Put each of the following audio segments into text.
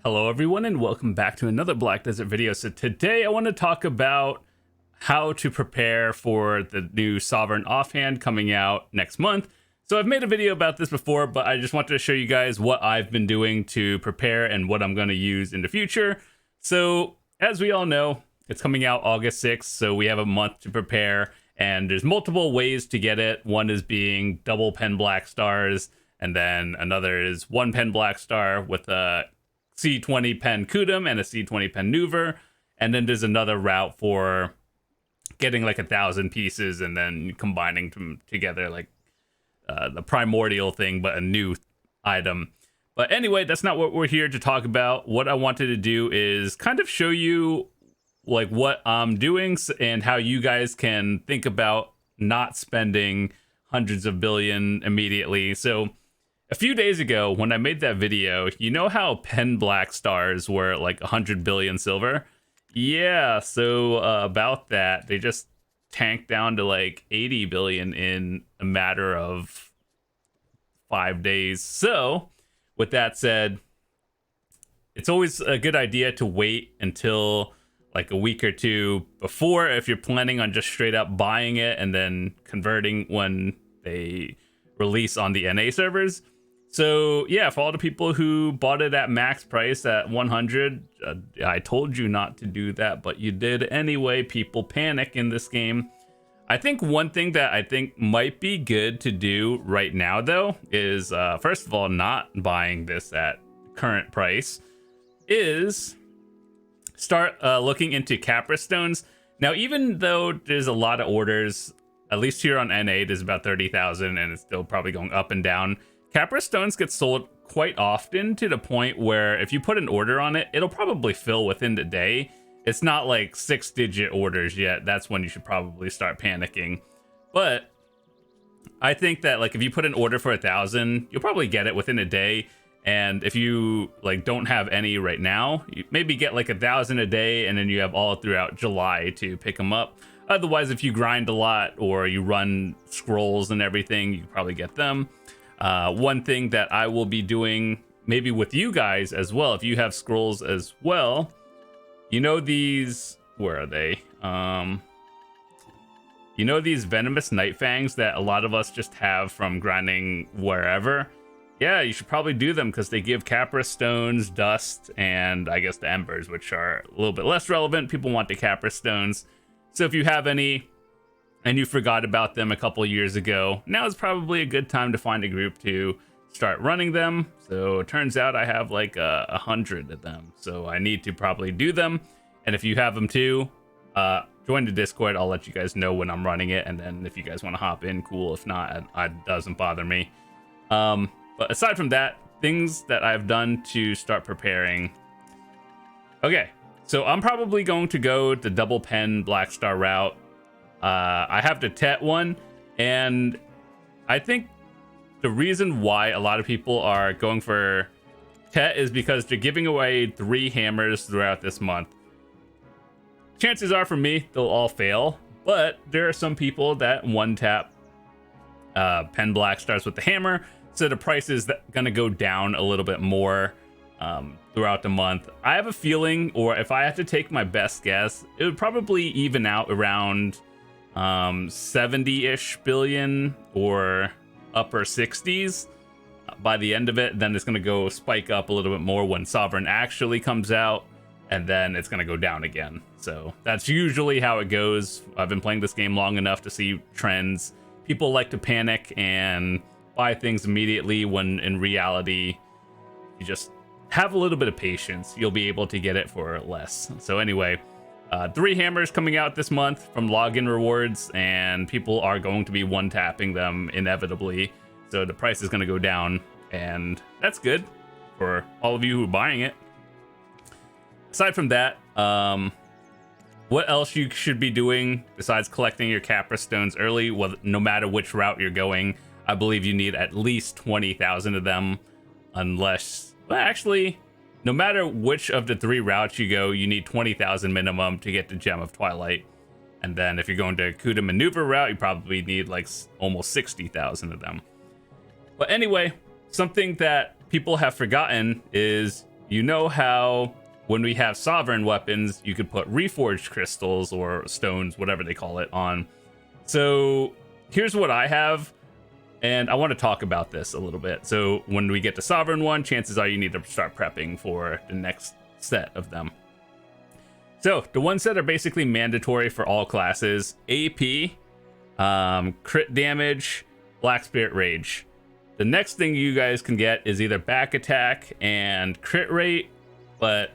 Hello everyone and welcome back to another Black Desert video. So today I want to talk about how to prepare for the new Sovereign Offhand coming out next month. So I've made a video about this before, but I just wanted to show you guys what I've been doing to prepare and what I'm going to use in the future. So as we all know, it's coming out August 6th, so we have a month to prepare, and there's multiple ways to get it. One is being double pen black stars, and then another is one pen black star with a C20 pen Kudum and a C20 pen Nuver, and then there's another route for getting like 1,000 pieces and then combining them together, like the primordial thing, but a new item. But anyway, that's not what we're here to talk about. What I wanted to do is kind of show you like what I'm doing and how you guys can think about not spending hundreds of billion immediately. So a few days ago, when I made that video, you know how pen black stars were like 100 billion silver? Yeah, so about that, they just tanked down to like 80 billion in a matter of 5 days. So, with that said, it's always a good idea to wait until like a week or two before if you're planning on just straight up buying it and then converting when they release on the NA servers. So yeah, for all the people who bought it at max price at 100, I told you not to do that, but you did anyway. People panic in this game. I think one thing that I think might be good to do right now, though, is first of all, not buying this at current price, is start looking into Caphras stones. Now, even though there's a lot of orders, at least here on NA, there's about 30,000, and it's still probably going up and down. Caphras stones get sold quite often to the point where if you put an order on it, it'll probably fill within the day. It's not like 6-digit orders yet. That's when you should probably start panicking. But I think that like if you put an order for 1,000, you'll probably get it within a day. And if you like don't have any right now, you maybe get like 1,000 a day, and then you have all throughout July to pick them up. Otherwise, if you grind a lot or you run scrolls and everything, you probably get them. One thing that I will be doing maybe with you guys as well, if you have scrolls as well, you know these, where are they? You know these venomous night fangs that a lot of us just have from grinding wherever? Yeah, you should probably do them because they give Caphras stones, dust, and I guess the embers, which are a little bit less relevant. People want the Caphras stones. So if you have any and you forgot about them a couple years ago, now is probably a good time to find a group to start running them. So it turns out I have like 100 of them, so I need to probably do them. And if you have them too, join the Discord. I'll let you guys know when I'm running it, and then if you guys want to hop in, cool. If not, it doesn't bother me. But aside from that, things that I've done to start preparing. Okay, so I'm probably going to go the double pen black star route. I have the Tet one, and I think the reason why a lot of people are going for Tet is because they're giving away 3 hammers throughout this month. Chances are for me, they'll all fail, but there are some people that one-tap pen black stars with the hammer, so the price is going to go down a little bit more throughout the month. I have a feeling, or if I had to take my best guess, it would probably even out around 70-ish billion or upper 60s by the end of it. Then it's going to go spike up a little bit more when Sovereign actually comes out, and then it's going to go down again. So that's usually how it goes. I've been playing this game long enough to see trends. People like to panic and buy things immediately when in reality you just have a little bit of patience. You'll be able to get it for less. So anyway, 3 hammers coming out this month from login rewards, and people are going to be one-tapping them inevitably. So the price is going to go down, and that's good for all of you who are buying it. Aside from that, what else you should be doing besides collecting your Caphras stones early? Well, no matter which route you're going, I believe you need at least 20,000 of them, unless, well, actually, no matter which of the 3 routes you go, you need 20,000 minimum to get the Gem of Twilight. And then if you're going to Kudum Maneuver route, you probably need like almost 60,000 of them. But anyway, something that people have forgotten is you know how when we have sovereign weapons, you could put reforged crystals or stones, whatever they call it, on. So here's what I have, and I want to talk about this a little bit. So when we get to sovereign one, chances are you need to start prepping for the next set of them. So the ones that are basically mandatory for all classes: AP, crit damage, Black Spirit Rage. The next thing you guys can get is either back attack and crit rate, but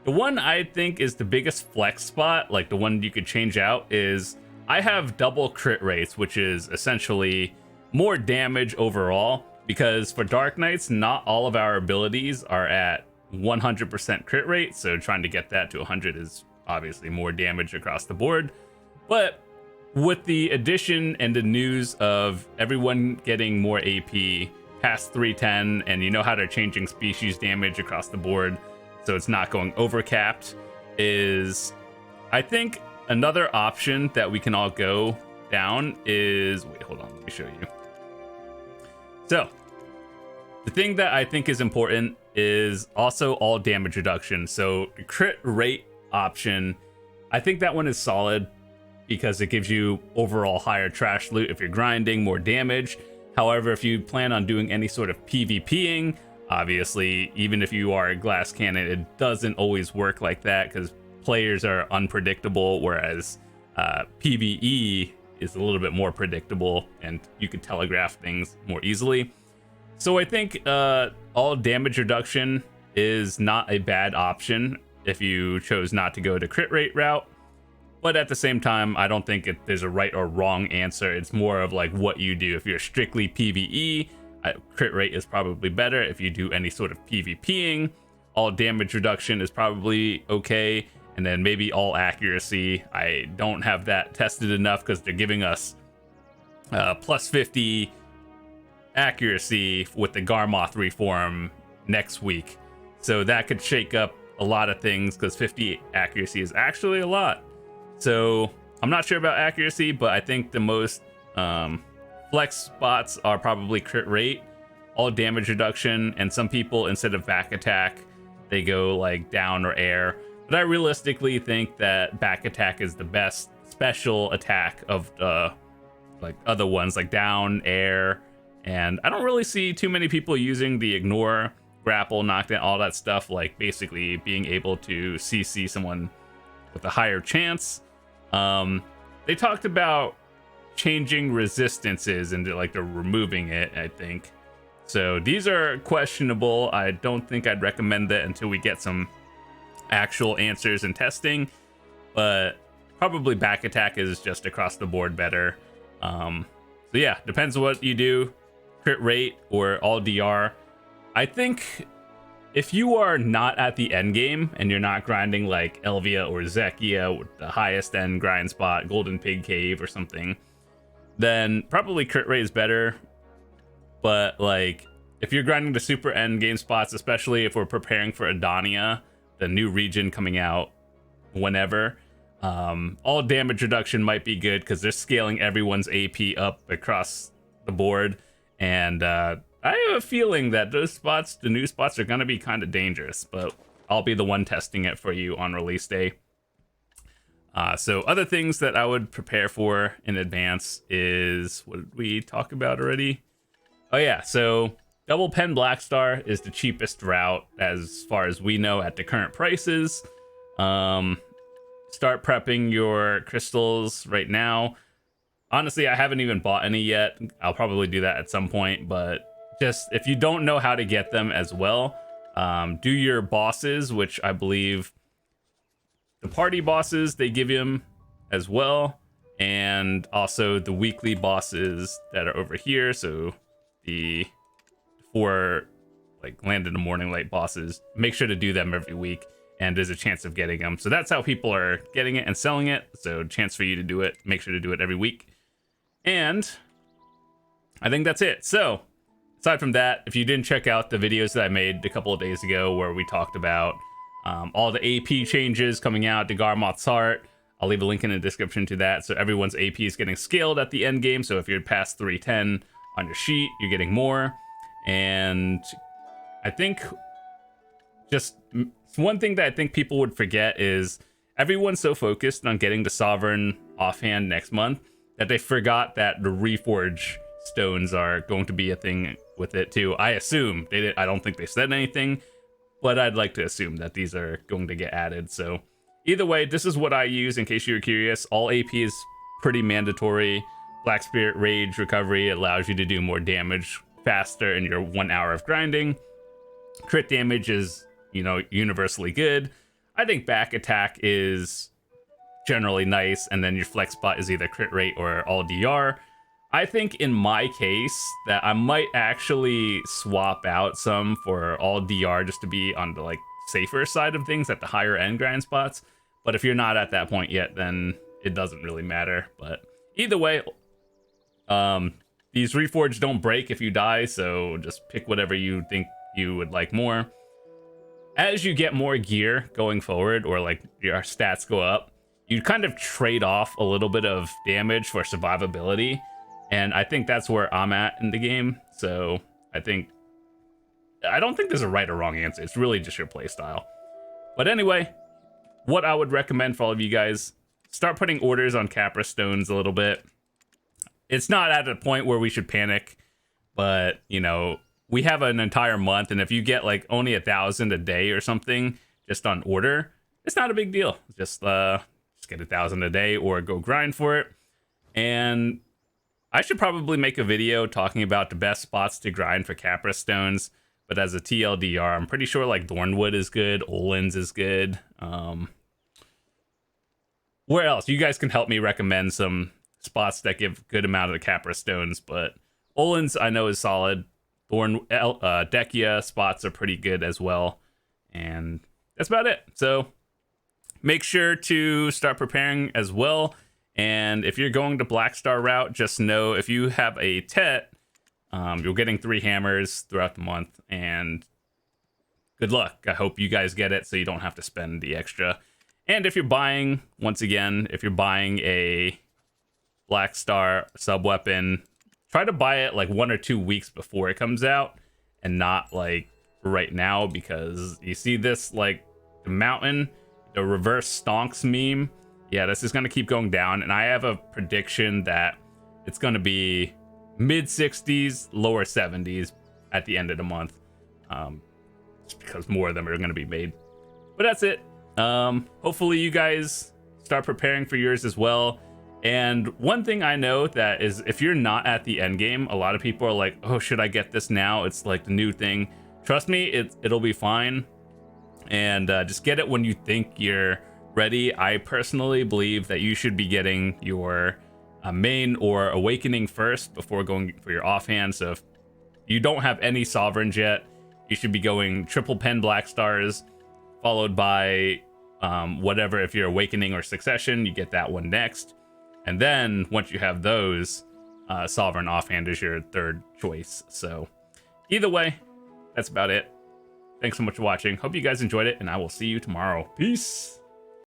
the one I think is the biggest flex spot, like the one you could change out, is I have double crit rates, which is essentially more damage overall, because for Dark Knights, not all of our abilities are at 100% crit rate, so trying to get that to 100 is obviously more damage across the board. But with the addition and the news of everyone getting more AP past 310, and you know how they're changing species damage across the board, so it's not going overcapped, is I think another option that we can all go down is, wait, hold on, let me show you. So the thing that I think is important is also all damage reduction. So the crit rate option, I think that one is solid because it gives you overall higher trash loot if you're grinding, more damage. However, if you plan on doing any sort of PvPing, obviously, even if you are a glass cannon, it doesn't always work like that because players are unpredictable, whereas PvE is a little bit more predictable and you can telegraph things more easily. So I think all damage reduction is not a bad option if you chose not to go the crit rate route. But at the same time, I don't think there's a right or wrong answer. It's more of like what you do. If you're strictly PvE, crit rate is probably better. If you do any sort of PvPing, all damage reduction is probably okay. And then maybe all accuracy. I don't have that tested enough because they're giving us plus 50 accuracy with the Garmoth reform next week. So that could shake up a lot of things because 50 accuracy is actually a lot. So I'm not sure about accuracy, but I think the most flex spots are probably crit rate, all damage reduction, and some people, instead of back attack, they go like down or air. But I realistically think that back attack is the best special attack of like other ones, like down, air, and I don't really see too many people using the ignore, grapple, knockdown, all that stuff, like basically being able to CC someone with a higher chance. They talked about changing resistances and like they're removing it, I think. So these are questionable. I don't think I'd recommend that until we get some actual answers and testing, but probably back attack is just across the board better. So yeah, depends on what you do, crit rate or all DR. I think if you are not at the end game and you're not grinding like Elvia or Zekia with the highest end grind spot, Golden Pig Cave or something, then probably crit rate is better. But like if you're grinding the super end game spots, especially if we're preparing for Adania, the new region coming out whenever, all damage reduction might be good because they're scaling everyone's AP up across the board. And I have a feeling that those spots, the new spots, are going to be kind of dangerous, but I'll be the one testing it for you on release day. So other things that I would prepare for in advance is, what did we talk about already? Oh yeah, so double pen Black Star is the cheapest route as far as we know at the current prices. Start prepping your crystals right now. Honestly, I haven't even bought any yet. I'll probably do that at some point, but just if you don't know how to get them as well, do your bosses, which I believe the party bosses, they give them as well, and also the weekly bosses that are over here. So the 4 like land in the morning light bosses, make sure to do them every week, and there's a chance of getting them. So that's how people are getting it and selling it. So chance for you to do it, make sure to do it every week. And I think that's it. So aside from that, if you didn't check out the videos that I made a couple of days ago where we talked about all the AP changes coming out to Garmoth's Heart, I'll leave a link in the description to that. So everyone's AP is getting scaled at the end game. So if you're past 310 on your sheet, you're getting more. And I think just one thing that I think people would forget is everyone's so focused on getting the Sovereign Offhand next month that they forgot that the reforge stones are going to be a thing with it too. I assume they did. I don't think they said anything, but I'd like to assume that these are going to get added. So either way, this is what I use in case you were curious. All AP is pretty mandatory. Black Spirit Rage Recovery allows you to do more damage faster in your 1 hour of grinding. Crit damage is, you know, universally good. I think back attack is generally nice, and then your flex spot is either crit rate or all DR. I think in my case that I might actually swap out some for all DR just to be on the like safer side of things at the higher end grind spots. But if you're not at that point yet, then it doesn't really matter. But either way, these reforge don't break if you die, so just pick whatever you think you would like more. As you get more gear going forward, or like your stats go up, you kind of trade off a little bit of damage for survivability, and I think that's where I'm at in the game. So I don't think there's a right or wrong answer. It's really just your playstyle. But anyway, what I would recommend for all of you guys, start putting orders on Caphras stones a little bit. It's not at a point where we should panic, but you know, we have an entire month, and if you get like only 1,000 a day or something just on order, it's not a big deal. Just get 1,000 a day or go grind for it. And I should probably make a video talking about the best spots to grind for Caphras stones. But as a TLDR, I'm pretty sure like Thornwood is good, Olin's is good. Where else? You guys can help me recommend some spots that give good amount of the Caphras stones. But Olin's I know is solid. Dekia spots are pretty good as well. And that's about it. So make sure to start preparing as well. And if you're going to Black Star route, just know if you have a Tet, you're getting 3 hammers throughout the month. And good luck. I hope you guys get it so you don't have to spend the extra. And if you're buying, once again, if you're buying a Black Star sub weapon, try to buy it like 1 or 2 weeks before it comes out and not like right now, because you see this like the mountain, the reverse stonks meme. Yeah, this is going to keep going down, and I have a prediction that it's going to be mid 60s, lower 70s at the end of the month, just because more of them are going to be made. But that's it. Hopefully you guys start preparing for yours as well. And one thing I know that is, if you're not at the end game, a lot of people are like, oh, should I get this now? It's like the new thing. Trust me, it'll be fine. And just get it when you think you're ready. I personally believe that you should be getting your main or awakening first before going for your offhand. So if you don't have any sovereigns yet, you should be going triple pen Black Stars, followed by whatever. If you're awakening or succession, you get that one next. And then once you have those, Sovereign Offhand is your third choice. So either way, that's about it. Thanks so much for watching. Hope you guys enjoyed it, and I will see you tomorrow. Peace.